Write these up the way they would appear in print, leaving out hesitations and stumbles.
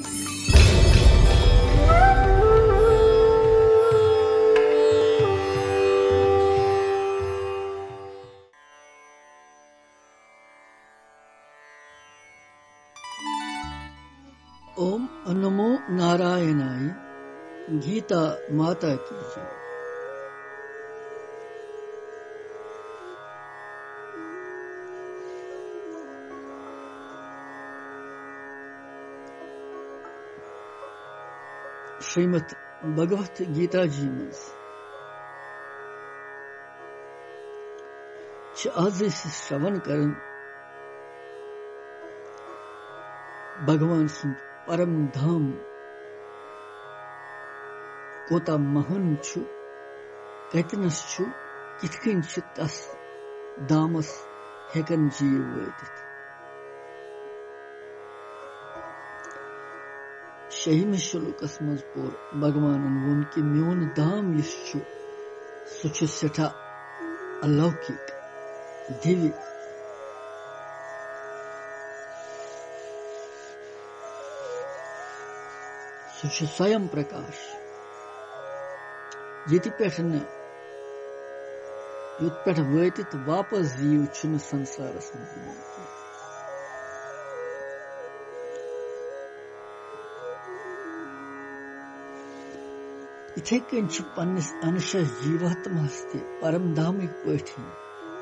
ओम नमो नारायणाय। गीता माता की जय। श्रीमद भगवत गीता जी मज आज श्रवण करन भगवान सुन परम धाम कोता महान छु कतनस छु कितकन छु तस दामस हेकन जीव वैदित। शहीम श्लोकस मज पोर भगवानन वोन कि म्योन दाम यस छु सु छु सेठा अलौकिक दिव्य सु छु स्वयं प्रकाश यति पेठ न युत पेठ वैतित वापस जीव छुन संसारस मज इथे कन छु पन्नस अंशस जीवात्मास ते परम धामिक पठि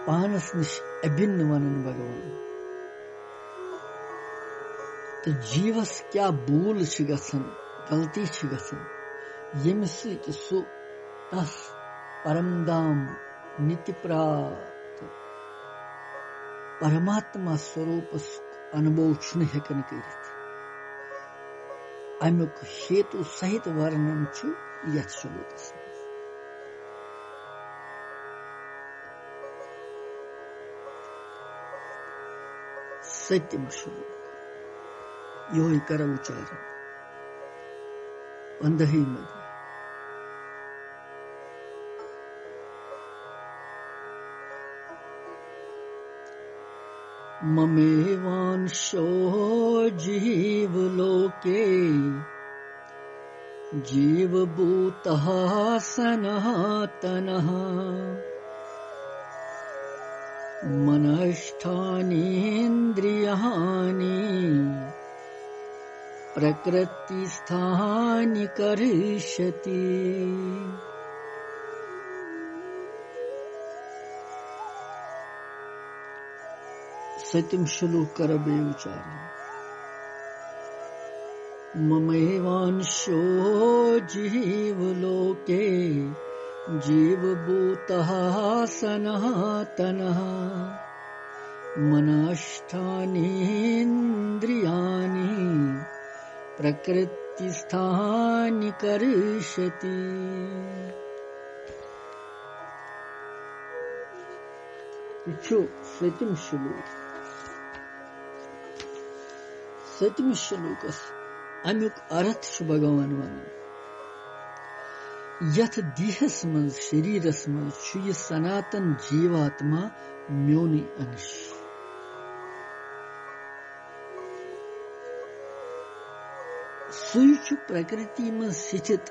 पानस निश अभिन्न वनन भगवान। तो जीवस क्या भूल छु गसन गलती छु गसन यम सु सु तस परम धाम नित्य प्राप्त परमात्मा स्वरूप अनुभव छुन हेकन करित। अमुक हेतु सहित वर्णन छु यथ श्लोकस। सत्यम श्लोक यो कर उच्चारण 15 मध्ये ममेवांशो जीवलोके जीवभूतः सनातनः मनष्ठानीन्द्रियाणि प्रकृतिस्थानि करिष्यति। सत्यम श्लोक करबे उच्चारण ममेवांशो जीवलोके जीवभूतः सनातनः मनष्ठानीन्द्रियाणि प्रकृतिस्थानि करिष्यति। सत्यम श्लोक सत्यम श्लोकस अमुक अर्थ छु भगवान वन यथ देहस मन शरीरस मन छु ये सनातन जीवात्मा म्योनि अंश। सुई छु प्रकृति में स्थित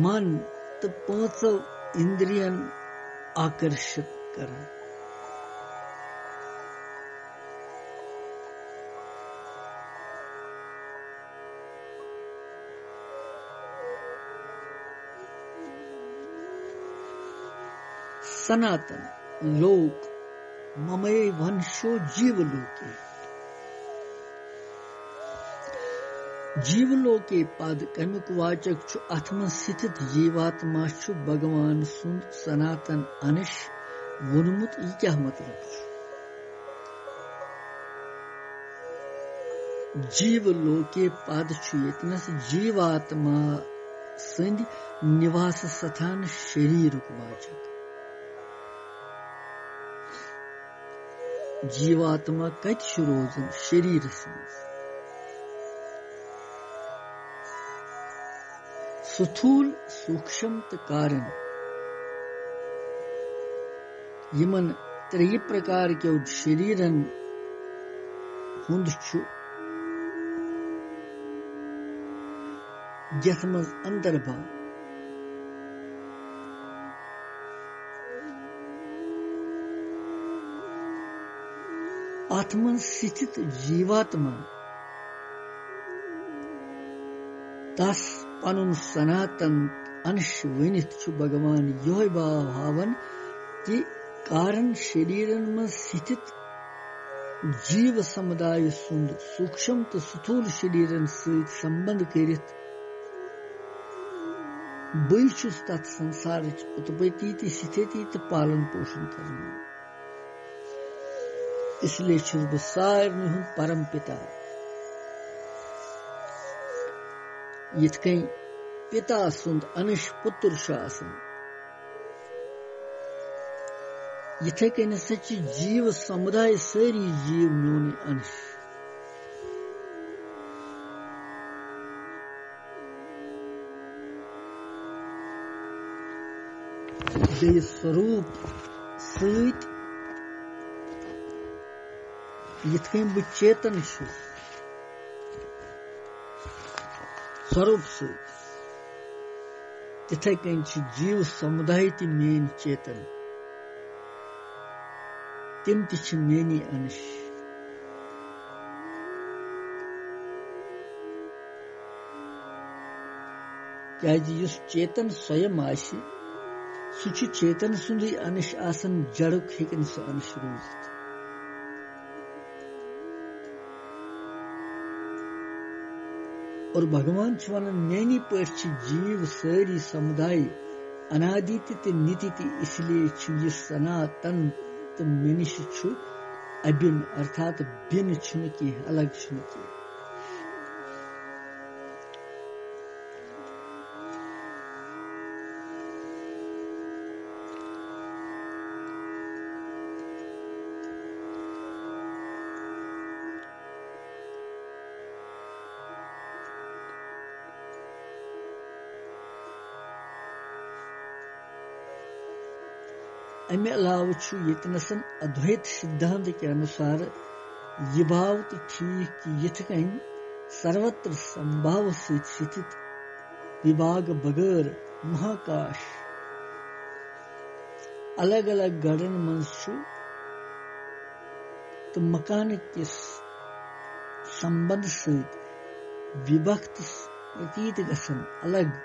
मन तो पांचों इंद्रियन आकर्षित कर। सनातन लोक ममय वंशो जीवलोके जीवलोके पद कमुक वाचक छु आत्म स्थित जीवात्मा छु भगवान सुन सनातन अंश वोनमुत ई क्या मतलब छु। जीवलोके पद छु यतनस जीवात्मा संधि निवास स्थान शरीर वाचक। जीवात्मा कत रोजन शरीर स्थूल सूक्ष्म कारण यमन 3 प्रकार के शरीरन हुंद छु यथ मज अंदर भाव आत्मन स्थित जीवात्मा तस पनुन सनातन अंश वनित छु भगवान योह भाव हावन कि कारण शरीरन में स्थित जीव समुदाय सुंद सूक्ष्म तो स्थूल शरीरन सहित संबंध करित बई छुस तत् संसार उत्पत्ति तो स्थिति तो पालन पोषण करना इसलिए छुस बह सारनि हुंद परम पिता यिथ कन पिता सुंद अंश पुत्र छु आसान यिथे कन सच जीव समुदाय सारी जीव मोन अंश बे स्वरूप सहित यिथ कन बह चेतन छु स्वरूप सहित तिथे कन जीव समुदाय ति मेन चेतन तिम ति मेनी अंश क्या युस चेतन स्वयं आशि सु चेतन सुंदी अंश आसन जड़ुक हेकन सु अंश रूजित और भगवान वन मेनी पे जीव सारी समुदाय अनादिति ते नितिति इसलिए यह सनातन तो मनुष छु अभिन्न अर्थात भिन्न छुन की अलग छुन की अमे अलाव यतनसन अद्वैत सिद्धांत के अनुसार यह भाव तो ठीक कि यथ कन सर्वत्र संभाव से स्थित विभाग बगैर महाकाश अलग अलग गड़न मन तो मकान के संबंध सहित विभक्त प्रतीत गसन अलग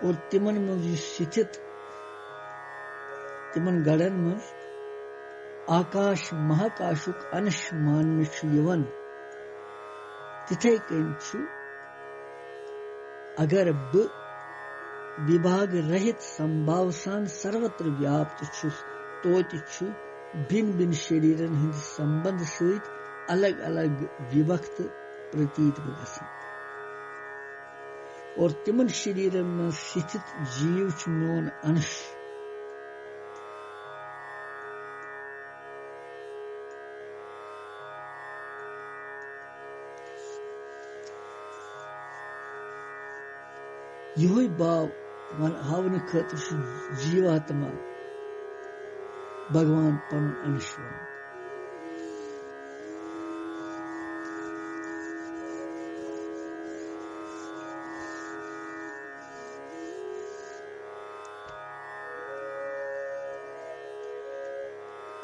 और तिमन में स्थित तिमन गड़न में आकाश महाकाशुक अंश मान यवन तिथे कन अगर विभाग रहित संभाव सान सर्वत्र व्याप्त छुस तोति छु भिन्न भिन्न शरीरन हिंद संबंध सहित अलग अलग विभक्त प्रतीत बगसन और तिमन शरीर में स्थित जीव छु मोन अंश यह भाव हावन खतर जीवात्मा भगवान पन अंश वन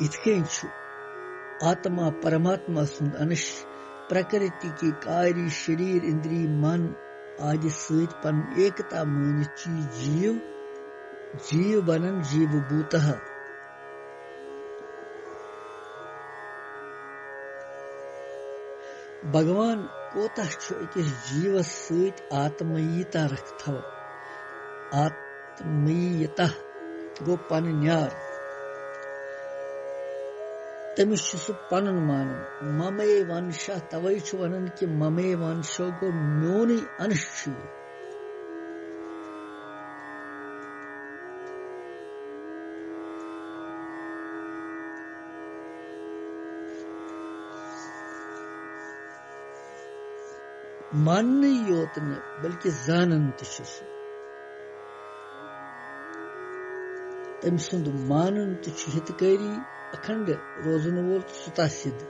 इतकें आत्मा परमात्मा सुंद अंश प्रकृति की कार्य शरीर इंद्रिय मन आदि सहित पन एकता मानित जीव जीव बनन जीवभूतः भगवान कोतः अकिस जीवस सहित आत्मीयता रखथव आत्मीयता गो पन न्यार तमिस पन मान ममे वंश तवे वन कि ममे वंशो गो मोन अंश मान योत न बल्कि जानन तम सुंद मानन हितकारी अखंड रोजन वोल सुता सिद्ध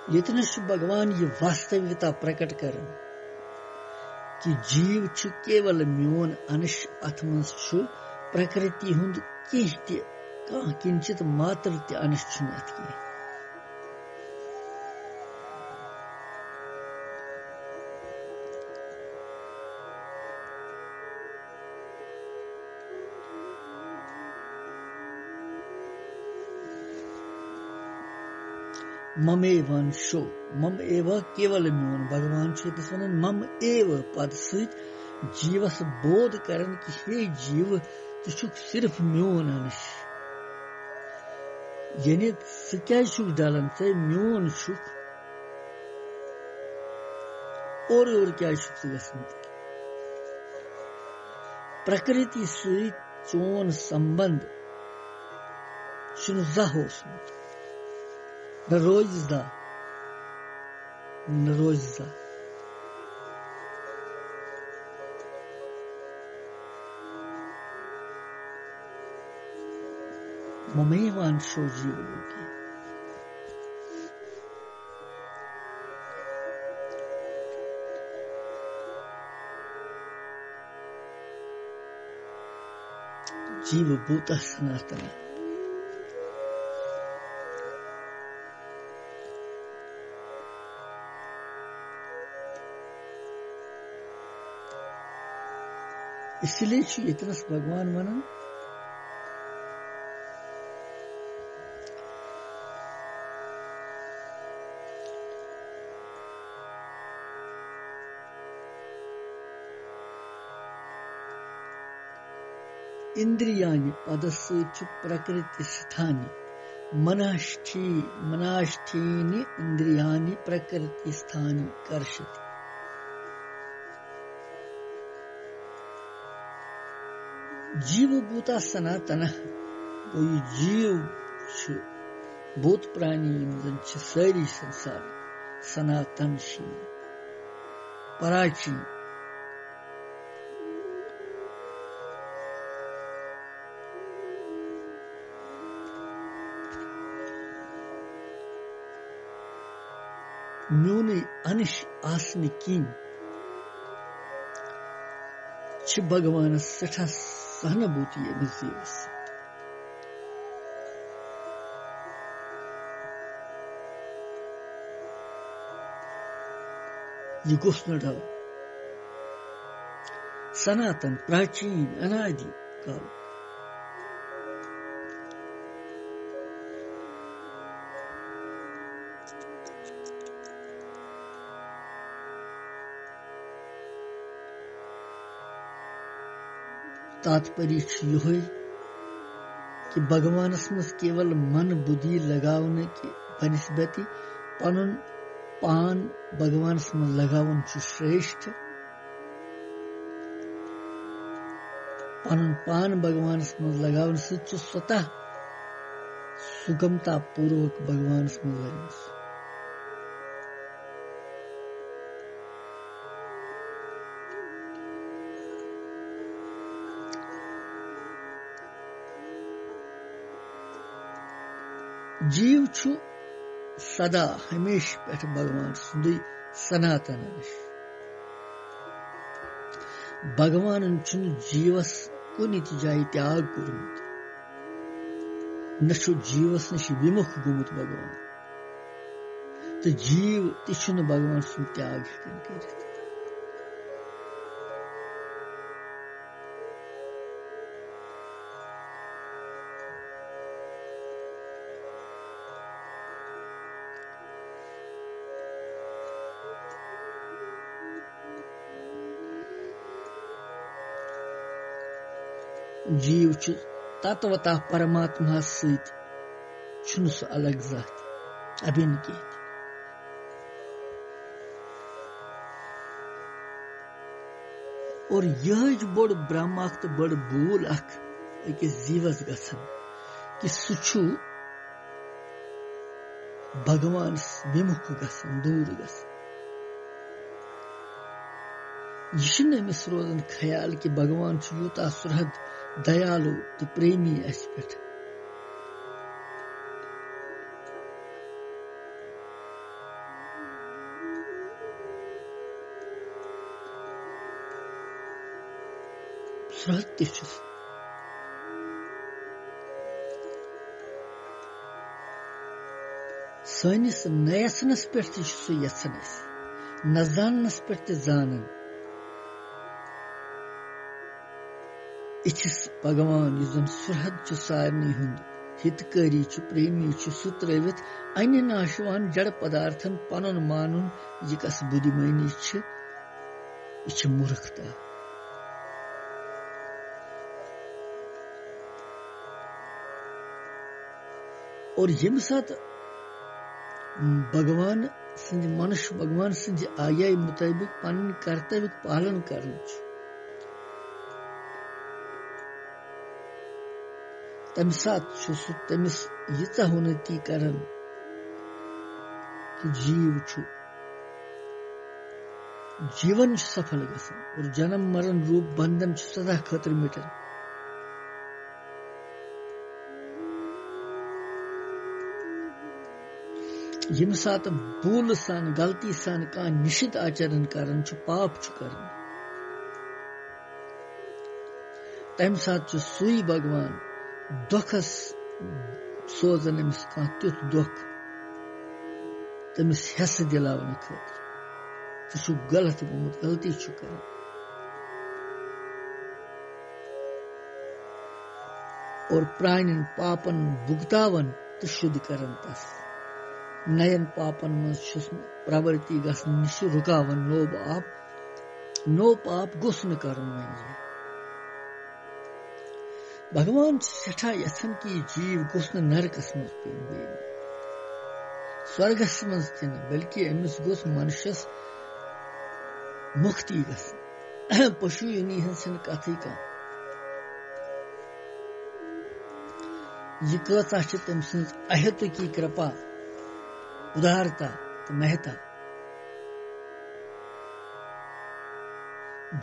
यतनस भगवान ये वास्तविकता प्रकट कर कि जीव छु केवल म्योन अंश अथ मज छु प्रकृति हुंद किंचित मात्र ते अंश छु अथ की ममेवांशो मम एव केवल म्योन भगवान छेतस वनन मम एव पद सहित जीवस बोध करन कि हे जीव तु छुक सिर्फ म्योन अंश यानी स क्या छुक डालन से म्योन छुक और क्या छुक गसन प्रकृति सहित चोन संबंध छुन जाहोस न रोजदा ममेवांशो जीवलोके जीवभूत सनातन इसलिए इतना भगवान वनन इंद्रियानि पदस्य प्रकृति स्थानी मनाष्ठीनि इंद्रियानि प्रकृति स्थानी कर्षति जीवभूता सनातन वो जीव भूत प्राणी सारी संसार सनातन पराची म्योने अनिश आसने कीन भगवान सठा सहानुभूति जीवस ये गोस न डाल सनातन प्राचीन अनादि काल तात्पर्य यह कि भगवानस मज केवल मन बुद्धि लगावने के बनस्बती पनुन पान भगवानस मज लगावन श्रेष्ठ पनुन पान भगवानस मज लगावन स्वतः सुगमता पूर्वक भगवानस मज लगन जीव छु सदा हमेशा पे भगवान सुंदे सनातन भगवान जीवस कुन जाय त्याग कर्मुत न जीवस नश विमुख गुमुत भगवान तो जीव तु भगवान सुन त्याग हेकन कर जीव तत्वतः परमात्मा सहित सह अलग जात अभिन्न कह और यह बड़ ब्रह्म तो बड़ भूल अकिस जीवस गसन कि सह भगवान विमुख गसन दूर गसन यह अमिस रोजन ख्याल कि भगवान यूता सुरहद दयालु तो प्रेमी अस पे सुरहत तिछुस सनिस नयसनस पे सु यसन न जानस पे जानन इच्छिस भगवान युजन सुरहत सारनी हुंद हितकारी प्रेमी सु त्रिवित अन्य नाशवान जड़ पदार्थन पनुन मानुन यह कस बुद्धिमानी मूर्खता और यम सात भगवान सिंध मनुष्य भगवान सिंध आज्ञा मुताबिक पन कर्तव्य पालन कर तम सात तमिस यीचा उन्नति करन कि जीवन सफल गसन और जन्म मरण रूप बंधन सदा खतर मिटन यम सात भूल सान गलती सान का निषिद्ध आचरण करन पाप करन तम सात सुई भगवान दुखस सोजन अमिस कह तुथ दुख तमिस हेस दिलावन खतर छु गलत गोमुत गलती छु कर और प्राणिन पापन भुगतावन तो शुद्ध करन तस नयन पापन मज प्रवृत्ति गस निश रुकावन नो पाप गुस न करन वह भगवान सठा यथन की जीव गुस न नरकस मज पे स्वर्गस मज तिन बल्कि अमिस गुस मनुष्यस मुक्ति गस पशु युनि हंसन कथी का यह कचा तम सज अहेतु की कृपा उदारता तो महता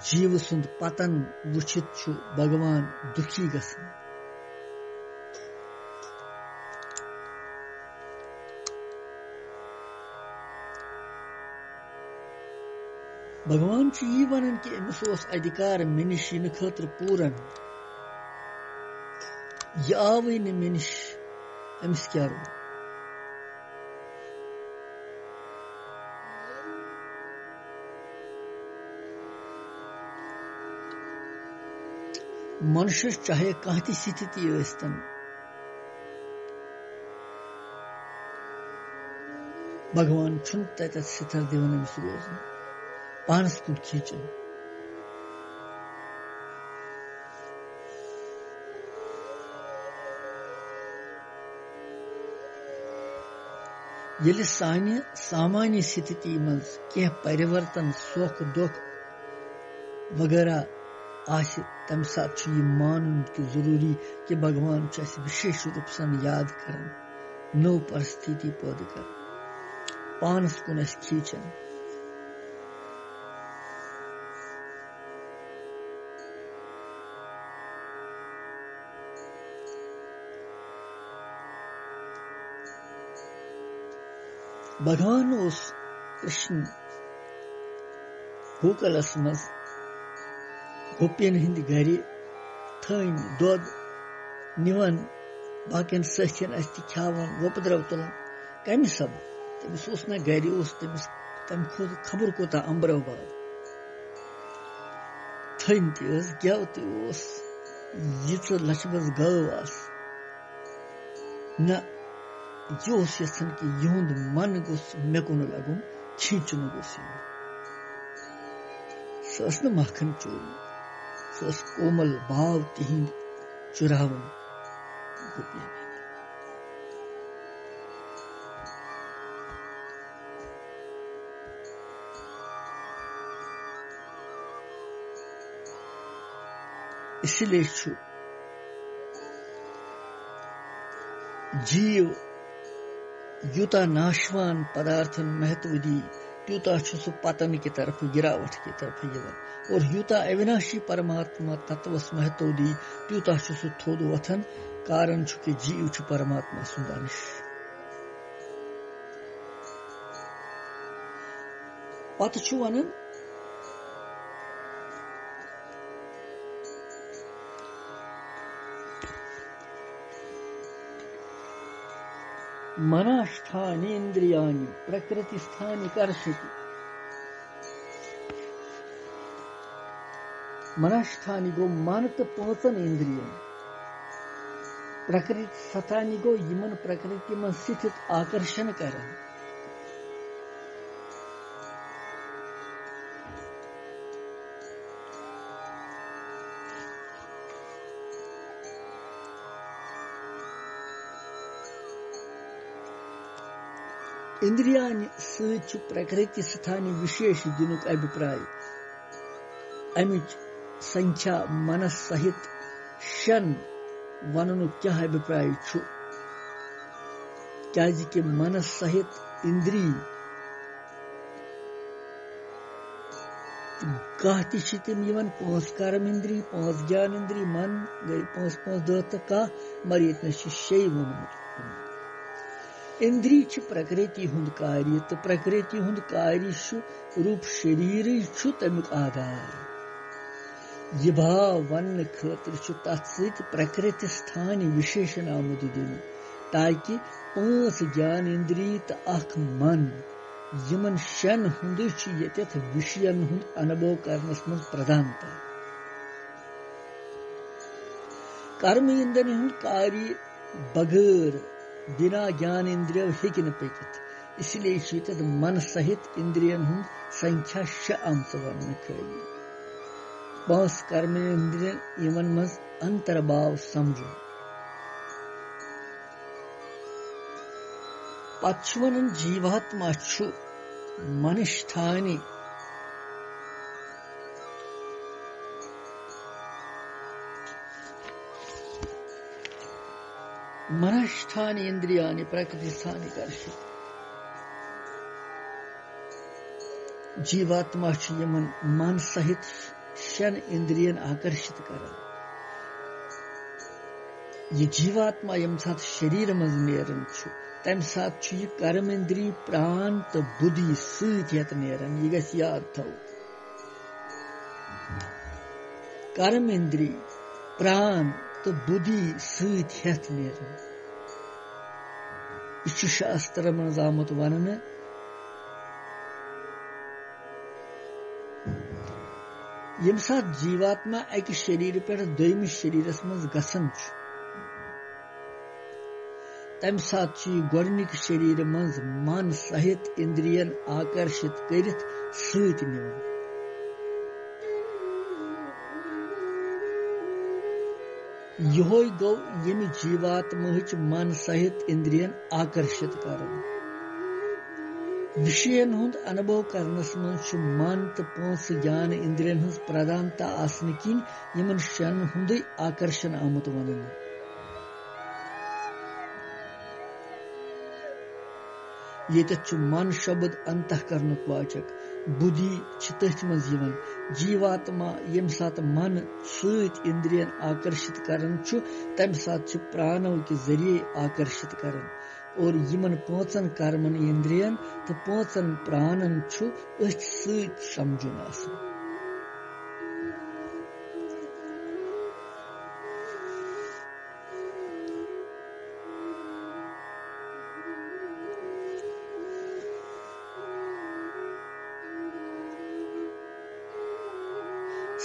जीव सुंद पतन वुचित छु भगवान दुखी गसन भगवान छु यह वनन कि अमिस अधिकार मे निश इन खतर पूरन यह आवै न मे निश अमिस क्या रो मनुष्य चाहे कह स्थिति यस्तन भगवान छुन तत सिथर दिवन अमिस रोजन पानस कुन खींचन यदि सान्य सामान्य स्थिति मज कह परिवर्तन सोख दुख वगैरह आशि तम साथ यह मान कि जरूरी कि भगवान विशेष रूप से याद कर नव परिस्थिति पैदा कर पानस कुन खींचन भगवान उस कृष्ण गोकुलस मज गोपियन हिंद गर थन दोद निवन बाकियन सथियन खावन वोपद्रव तुलान कमि सब तमिस न गर तम खोद खबर कोता अम्बरव बाद थन तस गव तस यीच लचमज गव आस न यह यन कि युंद मन गोस मे कुन लगुन खींचन गोस सस न मखन चोर सस कोमल भाव तिहिंद चुरावन गोपियन इसलिए जीव युता नाशवान पदार्थन महत्व दी त्यूता सु पतन की तरफ गिरावट की तरफ यवन और युता अविनाशी परमात्मा तत्वस महत्व दी त्यूता सु थोद वथन कारण कि जीव परमात्मा सुंदर पत वन मनस्थानि इंद्रियाणि प्रकृति स्थानि कर्षति मनस्थानि गो मन तो पांचन इंद्रियन प्रकृति स्थानि गो यमन प्रकृति में स्थित आकर्षण करन इंद्रियाणि सच प्रकृति स्थानि विशेष दिनुक अभिप्राय अमिच संख्या मनस सहित शन वननुक क्या अभिप्राय छु क्या कि मनस सहित इंद्रिय कहती शितिम यमन पांच कर्म इंद्रिय पांच ज्ञान इंद्रिय मन गई पांच पांच दत का मरियत न शिष्य वनमुत इंद्रिय च प्रकृति हुंद कार्य तो प्रकृति हुंद कार्य छु रूप शरीर छु तमुक आधार यह भाव वन खतर छु तत्सत प्रकृति स्थान विशेषण आमुद दिन ताकि पांच ज्ञान इंद्रिय तो अख मन यमन शन हुंद छु यतथ विषयन हुंद अनुभव करनस मन प्रधानता कर्म इंद्रिय हुंद कार्य बगैर बिना ज्ञान इंद्रिय हेकि न पकित इसलिए मन सहित इंद्रियन हुंद संख्या 6 आमत वन खली पांच कर्म इंद्रिय यमन मज अंतर्भाव समझो पछवन जीवात्मा छु मनस्थानि मनस्थानि इंद्रियाणि प्रकृति स्थानि कर्षति जीवात्मा छु यमन मन सहित शन इंद्रियन आकर्षित करन ये जीवात्मा यम साथ शरीर मज नेरन छु तम साथ छु ये कर्म इंद्रिय प्राण तो बुद्धि सत हेत नेरन ये गस याद थो कर्म इंद्रिय प्राण तो बुद्धि सत हेत नेरन इस शास्त्र मज आमुत वनन यम साथ जीवात्मा एक शरीर पे दोयमिस शरीरस मज गसन तम साथ गोडनिक शरीर मज मन सहित इंद्रियन आकर्षित करित सत निवन योय गो यम जीवात्मा मन सहित इंद्रियन आकर्षित करन विषयन हुंद अनुभव करनस मज मन तो पांच ज्ञान इंद्रियन हज प्रधानता आसन किन यमन शन हुंद आकर्षण आमुत वनन ये मन शब्द अंतःकरणुक वाचक बुद्धि तथ मज जीवात्मा यम सात मन सत इंद्रियन आकर्षित करन तम सात प्राणों के जरिए आकर्षित करन और यमन पांचन कर्मन इंद्रियन तो पांचन प्राणन अथ सत समझुन आसन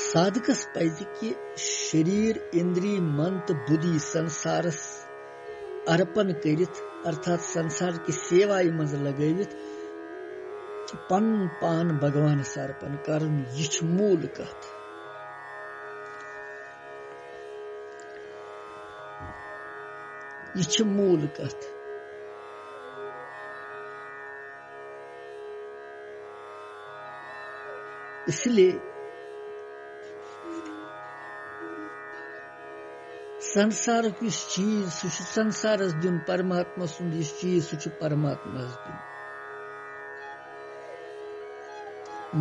साधकस पज कि शरीर इंद्रिय मन तो बुद्धि संसारस अर्पण करित अर्थात संसार की सेवा मज लगवित पन पान भगवान अर्पण करन यह मूल कथ यह मूल कथ इसलिए संसार किस चीज संसारस दिन परमात्मा सुंद इस चीज सह परमात्मा दिन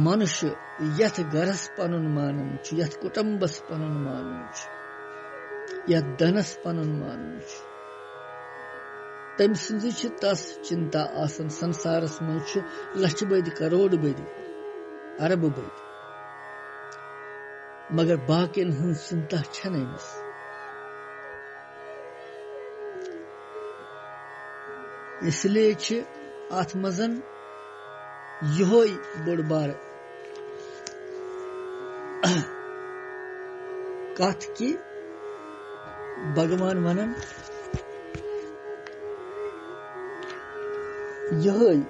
मनुष्य यथ गरस पनुन मानन यथ कुटुंबस पनुन मानन यथ धनस पनुन मानन तम सिंध तस चिंता आसन संसारस मज लक्ष बद करोड़ बद अरब बद मगर बाकिन हंस चिंता छनस इसलिए अथ मजन यहोई बड़ बार कथ कि भगवान वनन यहोई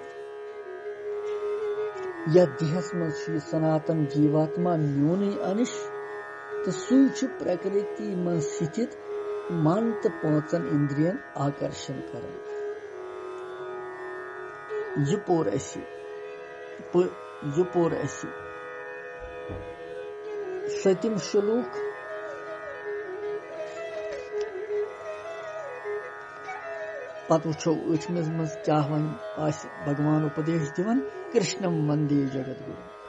या देहस मज सनातन जीवात्मा म्योन अनिश तो सू प्रकृति मन स्थित मन तो पांचन इंद्रियन आकर्षण करन यह पोर असी सतिम श्लोक पत वो अठमिस मज क्या वन भगवान उपदेश दिवन कृष्णम वंदे जगत गुरु।